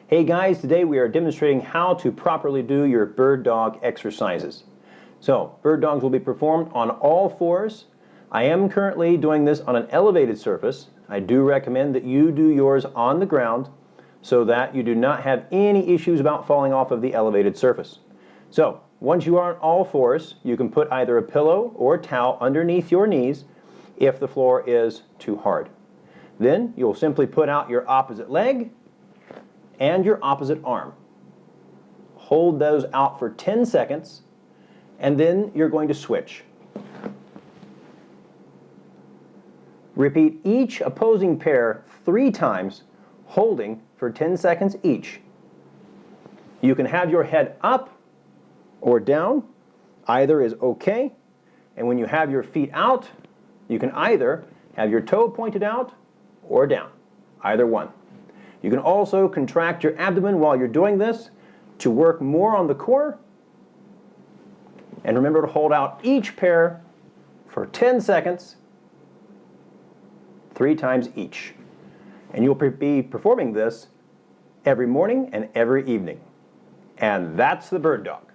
Hey guys, today we are demonstrating how to properly do your bird dog exercises. So, bird dogs will be performed on all fours. I am currently doing this on an elevated surface. I do recommend that you do yours on the ground so that you do not have any issues about falling off of the elevated surface. So, once you are on all fours, you can put either a pillow or a towel underneath your knees if the floor is too hard. Then you'll simply put out your opposite leg and your opposite arm. Hold those out for 10 seconds, and then you're going to switch. Repeat each opposing pair 3 times, holding for 10 seconds each. You can have your head up or down. Either is okay. And when you have your feet out, you can either have your toe pointed out or down. Either one. You can also contract your abdomen while you're doing this to work more on the core. And remember to hold out each pair for 10 seconds, 3 times each. And you'll be performing this every morning and every evening. And that's the bird dog.